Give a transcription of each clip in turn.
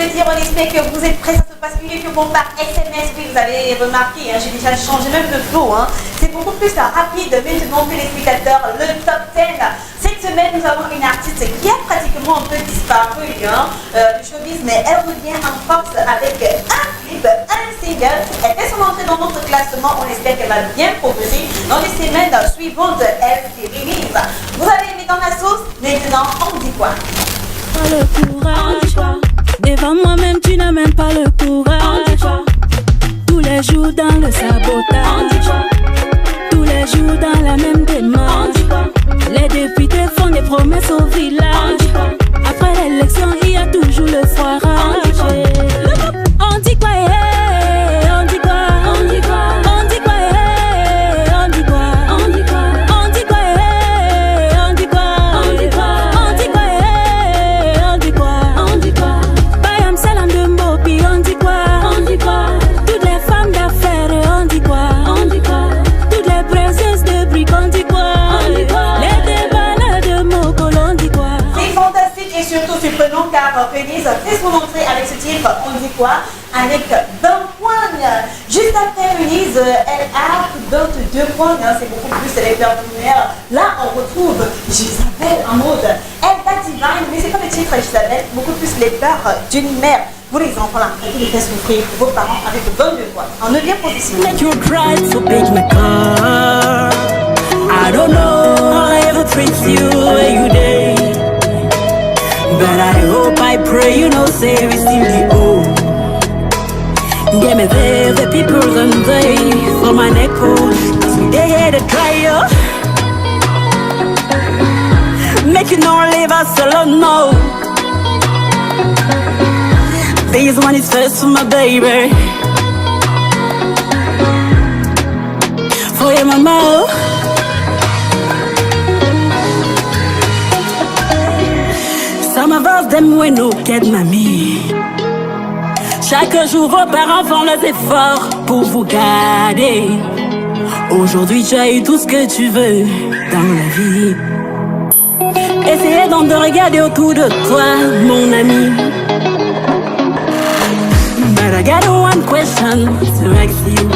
le dire, on espère que vous êtes prêts. Ça se passe mieux que bon par SMS. Oui, vous avez remarqué, j'ai déjà changé même de flow. C'est beaucoup plus rapide maintenant que les spectateurs. Le top 10. Cette semaine, nous avons une artiste qui a pratiquement un peu disparu du showbiz, mais elle revient en force avec un clip, un single. Elle fait son entrée dans notre classement. On espère qu'elle va bien progresser dans les semaines suivantes. Elle se réalise. Vous avez mis dans la sauce. Maintenant, on dit quoi? Pas le courage. Devant moi-même, tu n'as même pas le courage. Tous les jours dans le sabotage. Tous les jours dans la même démarche. Les députés font des promesses au village. Après l'élection, il y a toujours le foirage. On dit quoi, on dit quoi, on dit quoi, on dit quoi, on dit quoi, on dit quoi, on dit quoi, on dit quoi, on dit quoi, on dit quoi, on dit quoi, on dit quoi. Bayam salam de Mopi, on dit quoi, on dit quoi. Toutes les femmes d'affaires, on dit quoi, on dit quoi. Toutes les princesses de briques, on dit quoi, on dit quoi. Les débats de Mogol, on dit quoi. C'est fantastique et surtout surprenant car Félix fait son entrée avec ce titre, on dit quoi, avec 20 points. Juste après Félix, elle a 22 points, c'est beaucoup plus les fleurs lumière. Là, on retrouve Gisabelle en mode Elda Divine, mais c'est pas le titre Gisabelle, beaucoup plus les fleurs d'une mère. Vous les enfants là, qui les fait souffrir vos parents avec 22 points. En 9e position. Make you cry, so big my car. I don't know how I ever treat you every day, but I hope, I pray, you know, say receive the oh. Get me there, the people and they for my neck, oh. They had a dryer. Make you not leave us alone, no. This one is first for my baby. For your mama. Some of us, them we no get mamie. Chaque jour, vos parents font leurs efforts pour vous garder. Aujourd'hui, tu as eu tout ce que tu veux dans la vie. Essayez donc de regarder autour de toi, mon ami. But I got one question to ask you.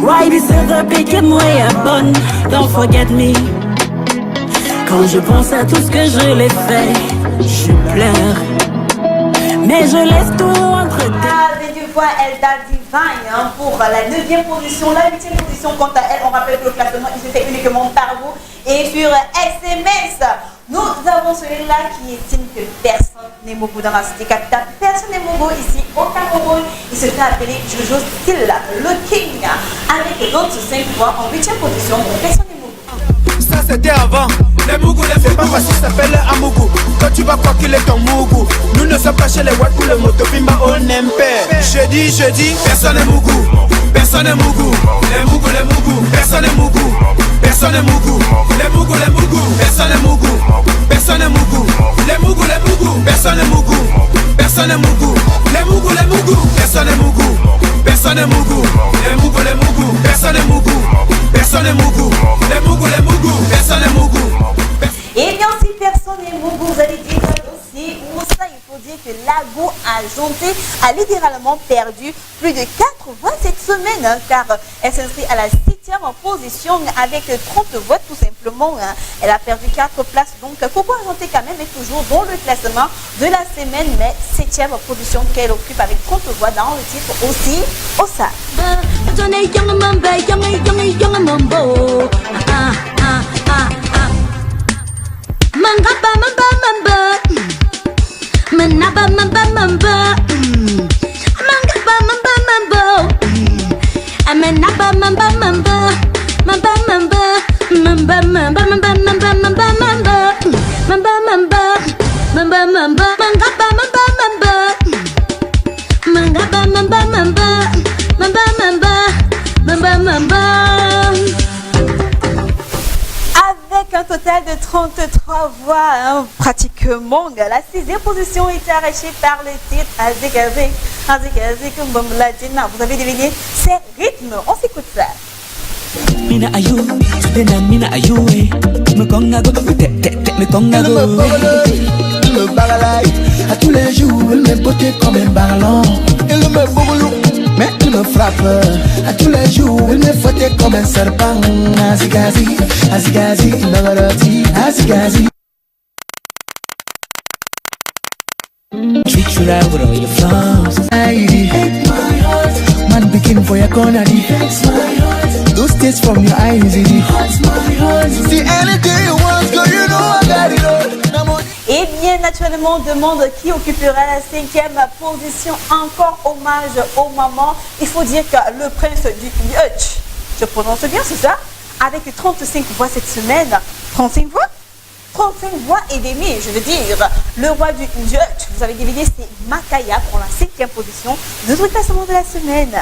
Why this is the big way upon? Don't forget me. Quand je pense à tout ce que je l'ai fait, je pleure. Mais je laisse tout entre tes. Avec une fois Elda Divine pour la 9e position. La 8e position, quant à elle, on rappelle que le classement il se fait uniquement par vous et sur SMS. Nous avons celui-là qui estime que personne n'est Mogo dans la cité capitale. Personne n'est Mogo ici au Cameroun. Il se fait appeler Jojo Still, le King, avec 25 points en 8e position. Personne n'est Mogo. Ça c'était avant. Les Mougou, c'est pas facile, ça s'appelle Amougou. Quand tu vas croire qu'il est ton Mougou. Nous ne sommes pas chez les Watt ou les Motopimba, on aime pas. Je dis, personne n'est Mougou. Personne n'est Mougou. Les Mougou, personne n'est Mougou. Personne n'est Mougou. Les Mougou, personne n'est Mougou. Personne n'est Mougou. Les Mougou, personne n'est Mougou. Personne n'est Mougou. Les Mougou, personne n'est Mougou. Personne n'est Mougou. Les Mougou, personne n'est Mougou. Personne n'est Mougou. Les Mougou, personne n'est Mougou. Et bien si personne n'est Mougou, vous allez dire aussi, ou ça il faut dire que Lago Argenté a littéralement perdu plus de 80 cette semaine, car elle s'inscrit à la 7e position avec 30 votes tout simplement. Elle a perdu 4 places, donc Coco Argenté quand même est toujours dans le classement de la semaine, mais 7e position qu'elle occupe avec 30 voix dans le titre aussi au SAR. Mangaba mamba mamba, manaba mamba mamba, mangaba mamba mamba, amenaba mamba mamba, mamba mamba, mamba mamba mamba mamba mamba mamba, mamba mamba, mamba mamba, mangaba mamba mamba, mangaba mamba mamba, mamba mamba, mamba mamba. Avec un total de 33 voix, pratiquement, la 6e position est arrachée par le titre Azik Azik, Azik Azik Mbamladina. Vous avez deviné ces rythmes, on s'écoute ça. Mina ayu, tena mina ayu, me konga go, me konga go. À tous les jours, il me bottait comme un ballon. Il me boulou, mais il me frappe. À tous les jours, il me frottait comme un serpent. Azigazi, Azigazi, Nagarati, Azigazi. Treat you right with all your flaws. I hate my heart. Man begin for your corner, it hurts my heart. Those tears from your eyes, it hurts my heart. See anything you want, girl, you know I got it all. Et bien naturellement, on demande qui occupera la 5e position. Encore hommage aux mamans. Il faut dire que le prince du Hutch, je prononce bien, c'est ça, avec 35 voix cette semaine. 35 voix 35 voix et demi, je veux dire. Le roi du Hutch, vous avez deviné, c'est Makaya pour la 5e position. Notre classement de la semaine.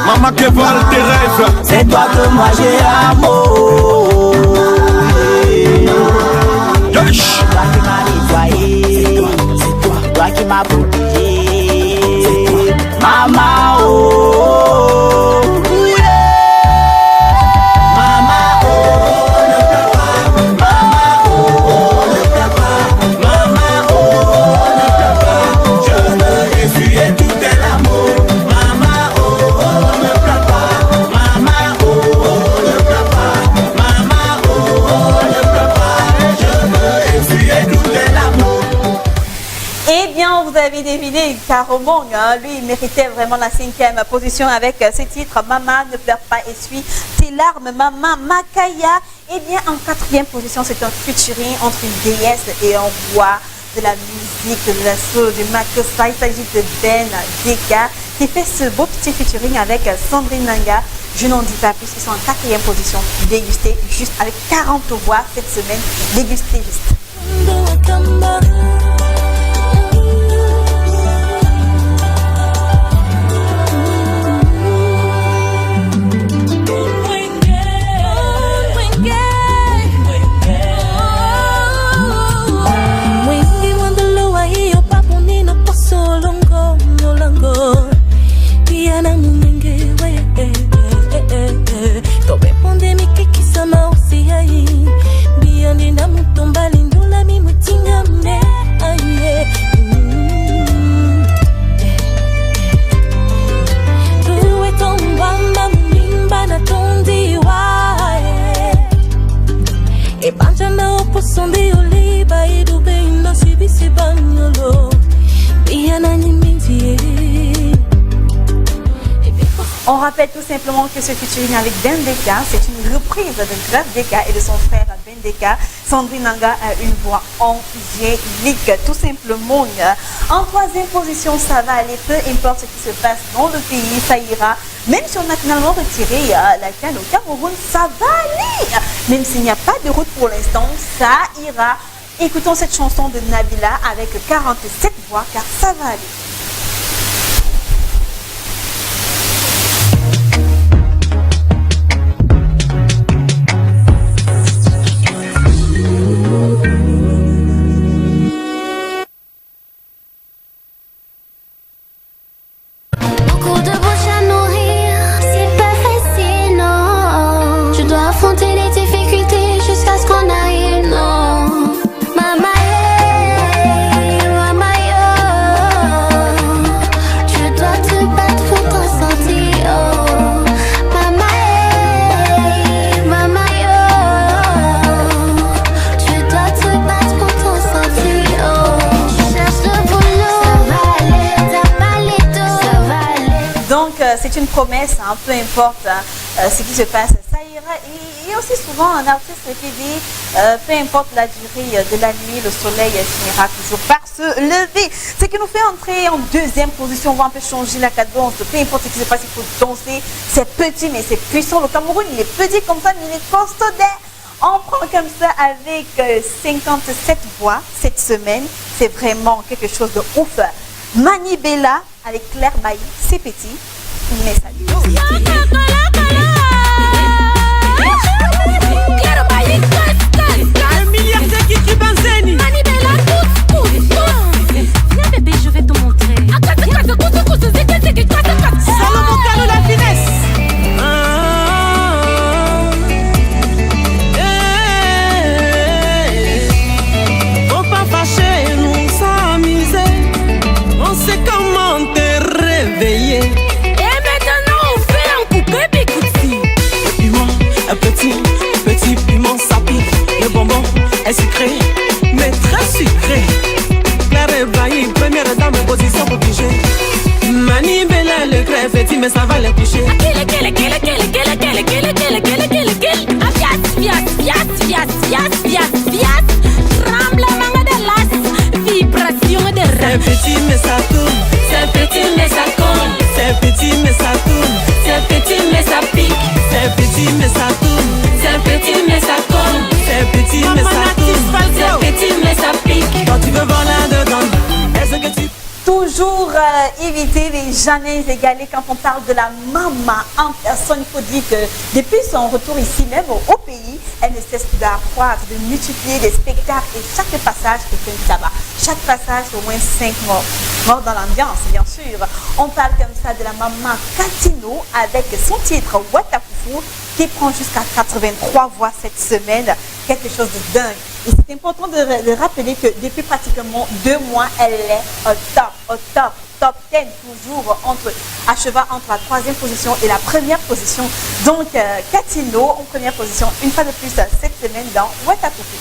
Maman qui vole tes rêves. C'est toi que moi j'ai amour. Toi qui m'as nettoyé, toi qui m'as protégé, maman oh, maman oh, ne pleure pas, maman oh, ne pleure pas, maman oh, ne pleure pas, je veux essuyer tout tel amour, maman oh, ne pleure pas, maman oh, ne pleure pas, maman oh, ne pleure pas, je veux essuyer tout tel amour. Eh bien, vous avez deviné, Caromong, hein, lui, il méritait vraiment la 5e position avec ce titre, Maman, ne pleure pas, essuie tes larmes, Maman, Makaya. Eh bien, en 4e position, c'est un featuring entre une déesse et un roi de la musique, de la soul, du Makossa. Il s'agit de Ben Deka qui fait ce beau petit featuring avec Sandrine Nanga. Je n'en dis pas plus, ils sont en 4e position, dégustés juste avec 40 voix cette semaine, dégustés juste. On rappelle tout simplement que ce featuring avec Ben Deka, c'est une reprise de Grave Deka et de son frère Ben Deka. Sandrine Nanga a une voix angélique, tout simplement. En 3e position, ça va aller, peu importe ce qui se passe dans le pays, ça ira. Même si on a finalement retiré la canne au Cameroun, ça va aller. Même s'il n'y a pas de route pour l'instant, ça ira. Écoutons cette chanson de Nabila avec 47 voix, car ça va aller. C'est une promesse, hein, peu importe ce qui se passe, ça ira. Et aussi souvent un artiste qui dit, peu importe la durée de la nuit, le soleil finira toujours par se lever. Ce qui nous fait entrer en 2e position, on va un peu changer la cadence, peu importe ce qui se passe, il faut danser. C'est petit mais c'est puissant, le Cameroun il est petit comme ça mais il est costaud. On prend comme ça avec 57 voix cette semaine, c'est vraiment quelque chose de ouf. Mani Bella avec Claire Bailly, c'est petit. Mais ça un milliard de Kiki Banzeni. Viens bébé, je vais te montrer. Salomon Kalo la finesse. Faut pas fâcher nous. sucré, mais très sucré. Claire Ibrahim, première dame, position pour piger. Mani Bella, le crève, mais ça va les coucher. C'est petit mais ça tourne, c'est petit mais ça colle, c'est petit mais ça tourne, c'est petit mais ça pique, c'est petit mais ça tourne, c'est petit mais ça colle, c'est petit mais ça tourne, c'est petit mais ça pique. Quand tu veux voir là-dedans, est-ce que tu... Toujours éviter les jamais égalés quand on parle de la maman en personne. Il faut dire que depuis son retour ici, même au pays, elle ne cesse d'accroître, de multiplier les spectacles et chaque passage est un tabac. Chaque passage, au moins 5 morts. Morts dans l'ambiance, bien sûr. On parle comme ça de la maman Katino avec son titre Watafufu qui prend jusqu'à 83 voix cette semaine. Quelque chose de dingue. Et c'est important de rappeler que depuis pratiquement 2 mois, elle est au top 10, toujours à cheval entre la 3e position et la 1re position. Donc, Katino en première position, une fois de plus cette semaine dans Watafufu.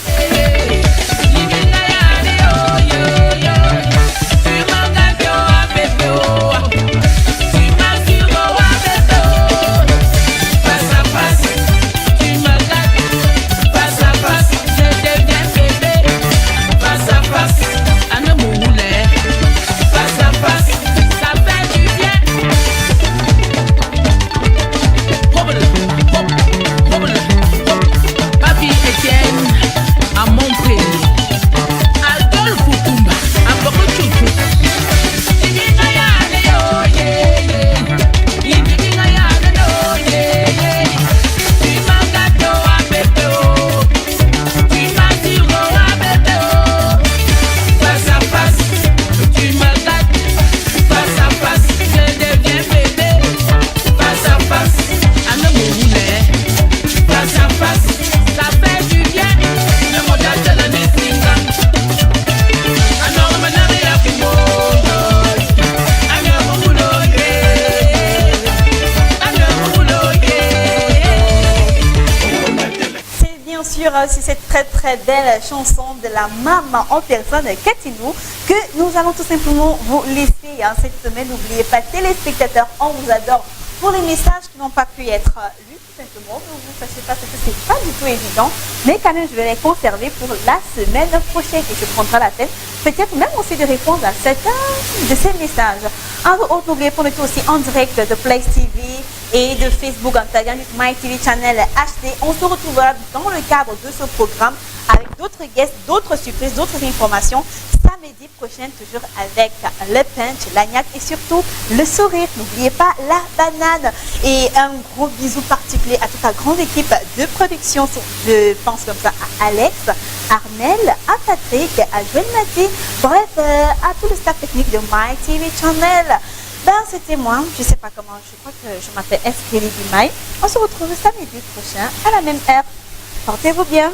C'est cette très belle chanson de la maman en personne Katino que nous allons tout simplement vous laisser cette semaine. N'oubliez pas, téléspectateurs, on vous adore. Pour les messages qui n'ont pas pu être lus, tout simplement, ne vous fâchez pas parce que c'est pas du tout évident, mais quand même je vais les conserver pour la semaine prochaine et je prendrai la peine peut-être même aussi de répondre à certains de ces messages. Entre autres, n'oubliez pas, on est aussi en direct de Place TV et de Facebook en taguant My TV Channel HD. On se retrouvera dans le cadre de ce programme avec d'autres guests, d'autres surprises, d'autres informations samedi prochain, toujours avec le punch, l'agnac et surtout le sourire. N'oubliez pas la banane. Et un gros bisou particulier à toute la grande équipe de production. Je pense comme ça à Alex, Armel, à Patrick, à Joël Mathé, bref, à tout le staff technique de My TV Channel. C'était moi, je sais pas comment, je crois que je m'appelle Eskelly Dimay. On se retrouve samedi prochain à la même heure. Portez-vous bien.